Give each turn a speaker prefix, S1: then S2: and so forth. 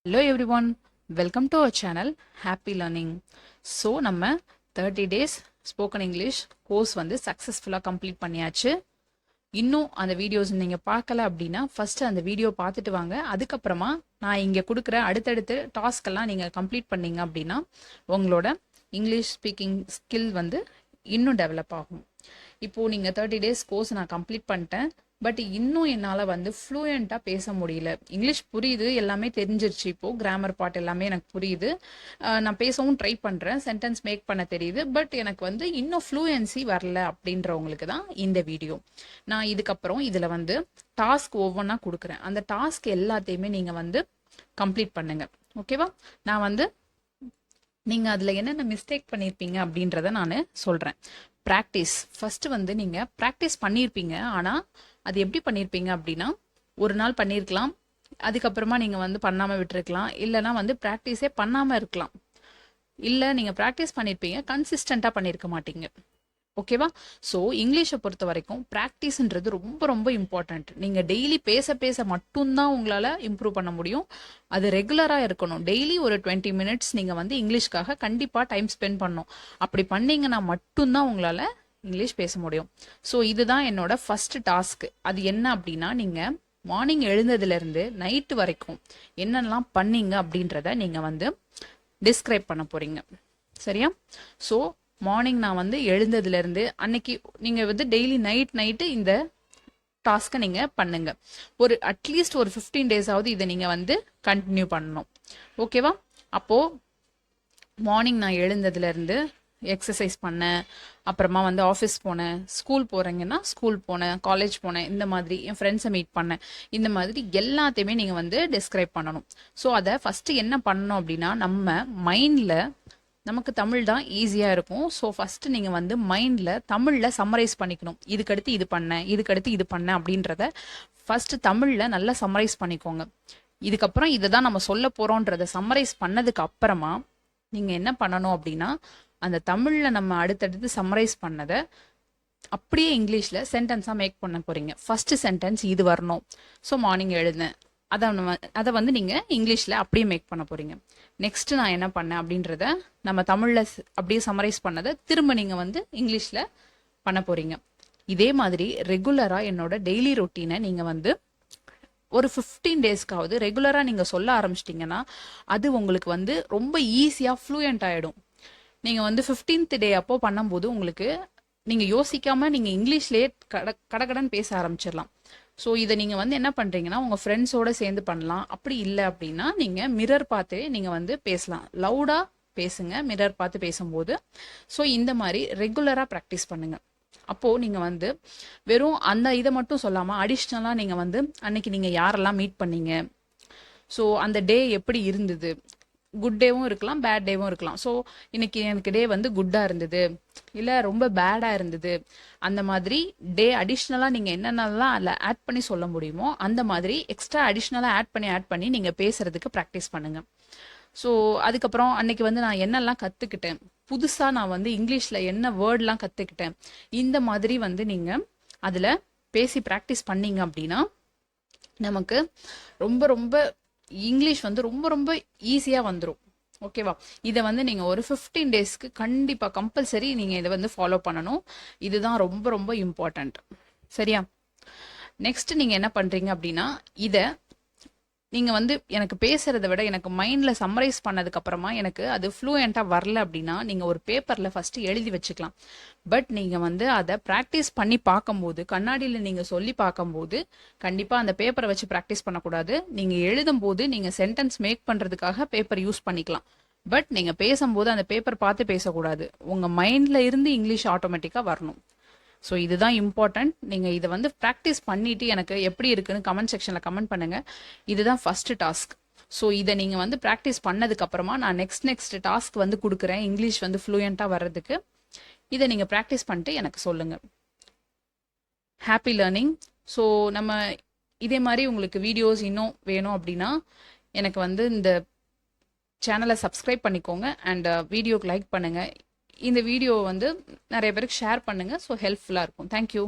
S1: Hello everyone, welcome to our channel Happy Learning. So நம்ம 30 days spoken English course வந்து successfully complete பண்ணியாச்சு. இன்னும் அந்த வீடியோஸ் நீங்க பார்க்கல அப்படின்னா ஃபர்ஸ்ட் அந்த வீடியோ பார்த்துட்டு வாங்க. அதுக்கப்புறமா நான் இங்க கொடுக்குற அடுத்தடுத்து டாஸ்க் எல்லாம் நீங்க கம்ப்ளீட் பண்ணீங்க அப்படின்னா உங்களோட இங்கிலீஷ் ஸ்பீக்கிங் ஸ்கில் வந்து இன்னும் டெவலப் ஆகும். இப்போ நீங்க 30 டேஸ் கோர்ஸ் நான் கம்ப்ளீட் பண்ணிட்டேன். பட் இன்னும் என்னால் வந்து ஃப்ளூயண்ட்டாக பேச முடியல. இங்கிலீஷ் புரியுது, எல்லாமே தெரிஞ்சிருச்சு. இப்போது கிராமர் பார்ட் எல்லாமே எனக்கு புரியுது. நான் பேசவும் ட்ரை பண்ணுறேன், சென்டென்ஸ் மேக் பண்ண தெரியுது. பட் எனக்கு வந்து இன்னும் ஃப்ளூயன்சி வரல அப்படின்றவங்களுக்கு தான் இந்த வீடியோ. நான் இதுக்கப்புறம் இதில் வந்து டாஸ்க் ஒவ்வொன்றா கொடுக்குறேன். அந்த டாஸ்க் எல்லாத்தையுமே நீங்கள் வந்து கம்ப்ளீட் பண்ணுங்க. ஓகேவா? நான் வந்து நீங்கள் அதில் என்னென்ன மிஸ்டேக் பண்ணியிருப்பீங்க அப்படின்றத நான் சொல்கிறேன். ப்ராக்டிஸ் ஃபர்ஸ்ட் வந்து நீங்கள் ப்ராக்டிஸ் பண்ணியிருப்பீங்க. ஆனால் அது எப்படி பண்ணியிருப்பீங்க அப்படின்னா, ஒரு நாள் பண்ணியிருக்கலாம், அதுக்கப்புறமா நீங்கள் வந்து பண்ணாமல் விட்டுருக்கலாம், இல்லைனா வந்து ப்ராக்டிஸே பண்ணாமல் இருக்கலாம். இல்லை நீங்கள் ப்ராக்டிஸ் பண்ணியிருப்பீங்க, கன்சிஸ்டண்ட்டாக பண்ணியிருக்க மாட்டீங்க. ஓகேவா? ஸோ இங்கிலீஷை பொறுத்த வரைக்கும் ப்ராக்டிஸ்ன்றது ரொம்ப ரொம்ப இம்பார்ட்டண்ட். நீங்கள் டெய்லி பேச பேச மட்டும்தான் உங்களால் இம்ப்ரூவ் பண்ண முடியும். அது ரெகுலராக இருக்கணும். டெய்லி ஒரு 20 மினிட்ஸ் நீங்கள் வந்து இங்கிலீஷ்க்காக கண்டிப்பாக டைம் ஸ்பெண்ட் பண்ணணும். அப்படி பண்ணீங்கன்னா மட்டும்தான் உங்களால் இங்கிலீஷ் பேச முடியும். ஸோ இதுதான் என்னோட ஃபர்ஸ்ட் டாஸ்க். அது என்ன அப்படின்னா, நீங்கள் மார்னிங் எழுந்ததுலேருந்து நைட்டு வரைக்கும் என்னெல்லாம் பண்ணீங்க அப்படின்றத நீங்கள் வந்து டிஸ்கிரைப் பண்ண போகிறீங்க. சரியா? ஸோ மார்னிங் நான் வந்து எழுந்ததுலேருந்து அன்னைக்கு நீங்கள் வந்து டெய்லி நைட்டு இந்த டாஸ்க்கை நீங்கள் பண்ணுங்க. ஒரு அட்லீஸ்ட் ஒரு 15 டேஸாவது இதை நீங்கள் வந்து கண்டினியூ பண்ணணும். ஓகேவா? அப்போது மார்னிங் நான் எழுந்ததுலேருந்து எக்ஸசைஸ் பண்ணேன், அப்புறமா வந்து ஆஃபீஸ் போனேன், ஸ்கூல் போகிறீங்கன்னா ஸ்கூல் போனேன், காலேஜ் போனேன், இந்த மாதிரி என் ஃப்ரெண்ட்ஸை மீட் பண்ணேன், இந்த மாதிரி எல்லாத்தையுமே நீங்கள் வந்து டிஸ்கிரைப் பண்ணணும். ஸோ அதை ஃபஸ்ட்டு என்ன பண்ணணும் அப்படின்னா, நம்ம மைண்டில் நமக்கு தமிழ் தான் ஈஸியாக இருக்கும். ஸோ ஃபஸ்ட்டு நீங்கள் வந்து மைண்டில் தமிழில் சம்மரைஸ் பண்ணிக்கணும். இதுக்கடுத்து இது பண்ணேன், இதுக்கடுத்து இது பண்ணேன் அப்படின்றத ஃபஸ்ட்டு தமிழில் நல்லா சம்மரைஸ் பண்ணிக்கோங்க. இதுக்கப்புறம் இதை தான் நம்ம சொல்ல போகிறோன்றதை சம்மரைஸ் பண்ணதுக்கு அப்புறமா நீங்கள் என்ன பண்ணணும் அப்படின்னா, அந்த தமிழில் நம்ம அடுத்தடுத்து சம்மரைஸ் பண்ணதை அப்படியே இங்கிலீஷில் சென்டென்ஸாக மேக் பண்ண போகிறீங்க. ஃபஸ்ட்டு சென்டென்ஸ் இது வரணும். ஸோ மார்னிங் எழுந்தேன், அதை வந்து நீங்கள் இங்கிலீஷில் அப்படியே மேக் பண்ண போகிறீங்க. நெக்ஸ்ட்டு நான் என்ன பண்ணேன் அப்படின்றத நம்ம தமிழில் அப்படியே சம்மரைஸ் பண்ணதை திரும்ப நீங்கள் வந்து இங்கிலீஷில் பண்ண போகிறீங்க. இதே மாதிரி ரெகுலராக என்னோட டெய்லி ரொட்டீனை நீங்கள் வந்து ஒரு 15 டேஸ்க்காவது ரெகுலராக நீங்கள் சொல்ல ஆரம்பிச்சிட்டிங்கன்னா அது உங்களுக்கு வந்து ரொம்ப ஈஸியாக ஃப்ளூயண்ட் ஆகிடும். நீங்கள் வந்து 15th டே அப்போ பண்ணும்போது உங்களுக்கு நீங்கள் யோசிக்காமல் நீங்கள் இங்கிலீஷ்லேயே கடகடன் பேச ஆரம்பிச்சிடலாம். ஸோ இதை நீங்கள் வந்து என்ன பண்ணுறீங்கன்னா, உங்கள் ஃப்ரெண்ட்ஸோடு சேர்ந்து பண்ணலாம். அப்படி இல்லை அப்படின்னா நீங்கள் மிரர் பார்த்தே நீங்கள் வந்து பேசலாம். லவுடாக பேசுங்க மிரர் பார்த்து பேசும்போது. ஸோ இந்த மாதிரி ரெகுலராக ப்ராக்டிஸ் பண்ணுங்கள். அப்போது நீங்கள் வந்து வெறும் அந்த இதை மட்டும் சொல்லாமல் அடிஷ்னலாக நீங்கள் வந்து அன்னைக்கு நீங்கள் யாரெல்லாம் மீட் பண்ணீங்க, ஸோ அந்த டே எப்படி இருந்தது, குட் டேவும் இருக்கலாம், பேட் டேவும் இருக்கலாம். ஸோ இன்னைக்கு எனக்கு டே வந்து குட்டாக இருந்தது, இல்லை ரொம்ப பேடாக இருந்தது, அந்த மாதிரி டே அடிஷ்னலாக நீங்கள் என்னென்னலாம் அதில் ஆட் பண்ணி சொல்ல முடியுமோ அந்த மாதிரி எக்ஸ்ட்ரா அடிஷ்னலாக ஆட் பண்ணி நீங்கள் பேசுகிறதுக்கு ப்ராக்டிஸ் பண்ணுங்கள். ஸோ அதுக்கப்புறம் அன்னைக்கு வந்து நான் என்னெல்லாம் கற்றுக்கிட்டேன், புதுசாக நான் வந்து இங்கிலீஷில் என்ன வேர்ட்லாம் கற்றுக்கிட்டேன், இந்த மாதிரி வந்து நீங்கள் அதில் பேசி ப்ராக்டிஸ் பண்ணீங்க அப்படின்னா நமக்கு ரொம்ப ரொம்ப இங்கிலீஷ் வந்து ரொம்ப ரொம்ப ஈஸியாக வந்துடும். ஓகேவா? இதை வந்து நீங்கள் ஒரு 15 டேஸ்க்கு கண்டிப்பாக கம்பல்சரி நீங்கள் இதை வந்து ஃபாலோ பண்ணணும். இதுதான் ரொம்ப ரொம்ப இம்பார்ட்டண்ட். சரியா? நெக்ஸ்ட் நீங்கள் என்ன பண்ணுறீங்க அப்படின்னா, இதை நீங்கள் வந்து எனக்கு பேசுகிறத விட எனக்கு மைண்டில் சம்மரைஸ் பண்ணதுக்கப்புறமா எனக்கு அது ஃப்ளூயண்ட்டாக வரல அப்படின்னா நீங்கள் ஒரு பேப்பரில் ஃபஸ்ட்டு எழுதி வச்சுக்கலாம். பட் நீங்கள் வந்து அதை ப்ராக்டிஸ் பண்ணி பார்க்கும்போது, கண்ணாடியில் நீங்கள் சொல்லி பார்க்கும்போது கண்டிப்பாக அந்த பேப்பரை வச்சு ப்ராக்டிஸ் பண்ணக்கூடாது. நீங்கள் எழுதும்போது நீங்கள் சென்டென்ஸ் மேக் பண்ணுறதுக்காக பேப்பர் யூஸ் பண்ணிக்கலாம். பட் நீங்கள் பேசும்போது அந்த பேப்பர் பார்த்து பேசக்கூடாது. உங்கள் மைண்டில் இருந்து இங்கிலீஷ் ஆட்டோமேட்டிக்காக வரணும். ஸோ இதுதான் இம்பார்ட்டன்ட். நீங்கள் இதை வந்து ப்ராக்டிஸ் பண்ணிவிட்டு எனக்கு எப்படி இருக்குன்னு கமெண்ட் செக்ஷனில் கமெண்ட் பண்ணுங்கள். இதுதான் ஃபஸ்ட்டு டாஸ்க். ஸோ இதை நீங்கள் வந்து ப்ராக்டிஸ் பண்ணதுக்கப்புறமா நான் நெக்ஸ்ட் டாஸ்க் வந்து கொடுக்குறேன், இங்கிலீஷ் வந்து ஃப்ளூயண்ட்டாக வர்றதுக்கு. இதை நீங்கள் ப்ராக்டிஸ் பண்ணிட்டு எனக்கு சொல்லுங்கள். Happy learning. ஸோ நம்ம இதே மாதிரி உங்களுக்கு வீடியோஸ் இன்னும் வேணும் அப்படின்னா எனக்கு வந்து இந்த சேனலை சப்ஸ்கிரைப் பண்ணிக்கோங்க அண்ட் வீடியோக்கு லைக் பண்ணுங்கள். இந்த வீடியோ வந்து நிறைய பேருக்கு ஷேர் பண்ணுங்கள். ஸோ ஹெல்ப்ஃபுல்லாக இருக்கும். தேங்க்யூ.